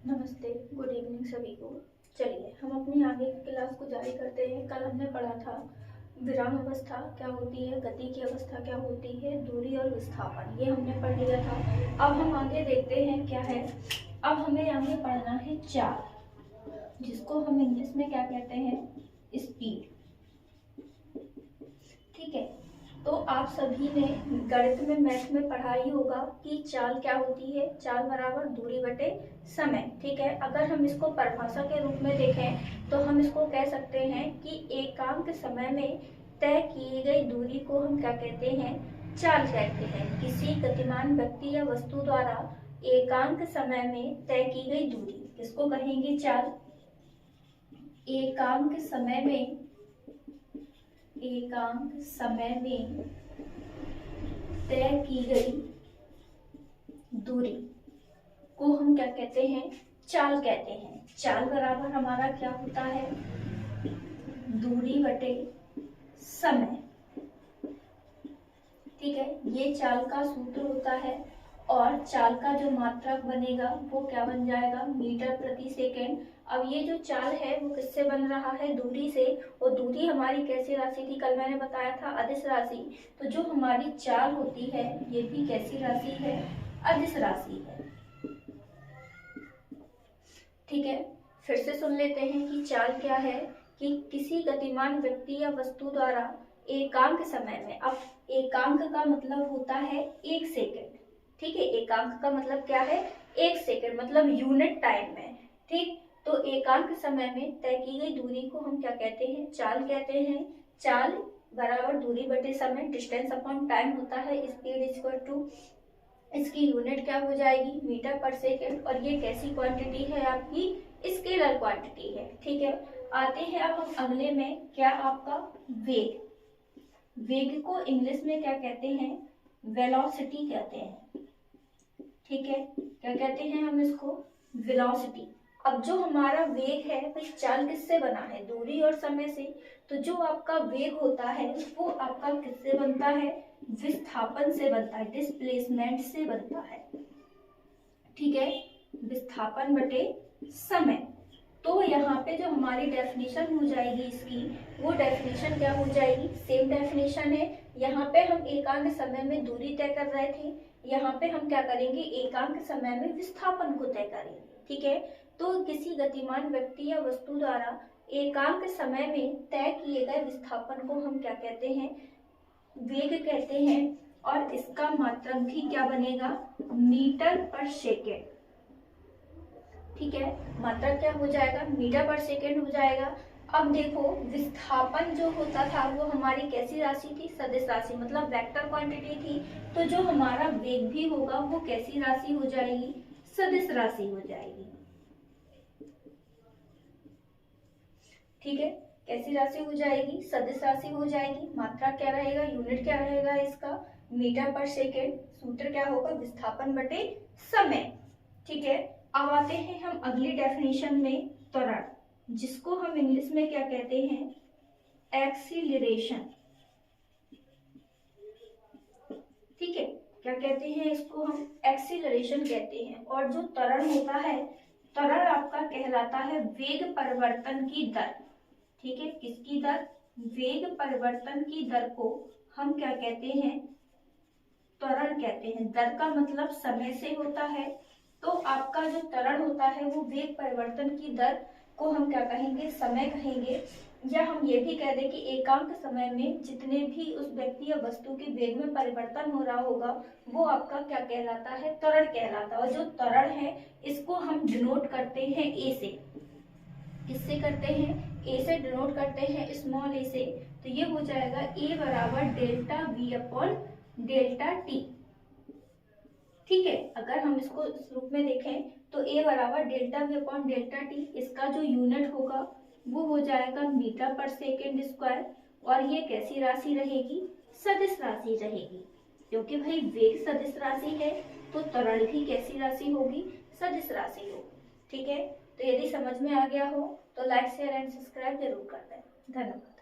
नमस्ते, good evening सभी को। चलिए हम अपनी आगे की क्लास को जारी करते हैं। कल हमने पढ़ा था विराम अवस्था क्या होती है, गति की अवस्था क्या होती है, दूरी और विस्थापन, ये हमने पढ़ लिया था। अब हम आगे देखते हैं क्या है। अब हमें आगे पढ़ना है चाल, जिसको हम इंग्लिश में क्या कहते हैं, स्पीड। ठीक है, तो आप सभी ने गणित में, मैथ में पढ़ा ही होगा कि चाल क्या होती है। चाल बराबर दूरी बटे समय। ठीक है, अगर हम इसको परिभाषा के रूप में देखें तो हम इसको कह सकते हैं कि एकांक समय में तय की गई दूरी को हम क्या कहते हैं, चाल कहते हैं। किसी गतिमान व्यक्ति या वस्तु द्वारा एकांक समय में तय की गई दूरी किसको कहेंगे, चाल। एकांक समय में तय की गई दूरी को हम क्या कहते हैं, चाल कहते हैं। चाल बराबर हमारा क्या होता है, दूरी बटे समय। ठीक है, ये चाल का सूत्र होता है और चाल का जो मात्रक बनेगा वो क्या बन जाएगा, मीटर प्रति सेकेंड। अब ये जो चाल है वो किससे बन रहा है, दूरी से। और दूरी हमारी कैसी राशि थी, कल मैंने बताया था, अदिश राशि। तो जो हमारी चाल होती है ये भी कैसी राशि है, अदिश राशि है। ठीक है, फिर से सुन लेते हैं कि चाल क्या है। कि किसी गतिमान व्यक्ति या वस्तु द्वारा एकांक समय में, अब एकांक का मतलब होता है 1 सेकेंड। ठीक है, एकांक का मतलब क्या है, 1 सेकेंड, मतलब यूनिट टाइम में। ठीक, तो एकांक समय में तय की गई दूरी को हम क्या कहते हैं, चाल कहते हैं। चाल बराबर दूरी बटे समय, डिस्टेंस अपॉन टाइम होता है। स्पीड इक्वल टू, इसकी यूनिट क्या हो जाएगी, मीटर पर सेकेंड। और ये कैसी क्वांटिटी है, आपकी स्केलर क्वांटिटी है। ठीक है, आते हैं अब हम अगले में, क्या आपका वेग। वेग को इंग्लिश में क्या कहते हैं, वेलोसिटी कहते हैं। ठीक है, क्या कहते हैं हम इसको, वेलोसिटी। अब जो हमारा वेग है भाई, चाल किससे बना है, दूरी और समय से। तो जो आपका वेग होता है वो आपका किससे बनता है, विस्थापन से बनता है, डिस्प्लेसमेंट से बनता है। ठीक है, विस्थापन बटे समय। तो यहाँ पे जो हमारी डेफिनेशन हो जाएगी इसकी, वो डेफिनेशन क्या हो जाएगी, सेम डेफिनेशन है। यहाँ पे हम एकांक समय में दूरी तय कर रहे थे, यहाँ पे हम क्या करेंगे, एकांक समय में विस्थापन को तय करेंगे। ठीक है, तो किसी गतिमान व्यक्ति या वस्तु द्वारा एकांक समय में तय किए गए विस्थापन को हम क्या कहते हैं, वेग कहते हैं। और इसका मात्रक भी क्या बनेगा, मीटर पर सेकेंड। ठीक है, मात्रक क्या हो जाएगा, मीटर पर सेकेंड हो जाएगा। अब देखो, विस्थापन जो होता था वो हमारी कैसी राशि थी, सदिश राशि, मतलब वेक्टर क्वांटिटी थी। तो जो हमारा वेग भी होगा वो कैसी राशि हो जाएगी, सदिश राशि हो जाएगी। ठीक है, कैसी राशि हो जाएगी, सदिश राशि हो जाएगी। मात्रा क्या रहेगा, यूनिट क्या रहेगा इसका, मीटर पर सेकेंड। सूत्र क्या होगा, विस्थापन बटे समय। ठीक है, अब आते हैं हम अगली डेफिनेशन में, त्वरण, जिसको हम इंग्लिश में क्या कहते हैं, एक्सीलरेशन। ठीक है, क्या कहते हैं इसको हम, एक्सीलरेशन कहते हैं। और जो त्वरण होता है, त्वरण आपका कहलाता है वेग परिवर्तन की दर। ठीक है, किसकी दर, वेग परिवर्तन की दर को हम क्या कहते हैं, त्वरण कहते हैं। दर का मतलब समय से होता है, तो आपका जो त्वरण होता है वो वेग परिवर्तन की दर को हम क्या कहेंगे, समय कहेंगे। या हम ये भी कह दें कि एकांक समय में जितने भी उस व्यक्ति या वस्तु के वेग में परिवर्तन हो रहा होगा वो आपका क्या कहलाता है, त्वरण कहलाता है। और जो त्वरण है इसको हम डिनोट करते हैं ए से। किससे करते हैं, ए से डिनोट करते हैं, स्मॉल ए से। तो ये हो जाएगा ए बराबर delta we upon delta T. ठीक है, अगर हम इसको इस रूप में देखें तो ए बराबर delta we upon delta T, इसका जो यूनिट होगा वो हो जाएगा मीटर पर सेकेंड स्क्वायर। और ये कैसी राशि रहेगी, सदिश राशि रहेगी, क्योंकि भाई वेग सदिश राशि है तो त्वरण भी कैसी राशि होगी, सदिश राशि होगी। ठीक है, तो यदि समझ में आ गया हो तो लाइक शेयर एंड सब्सक्राइब जरूर कर दें। धन्यवाद।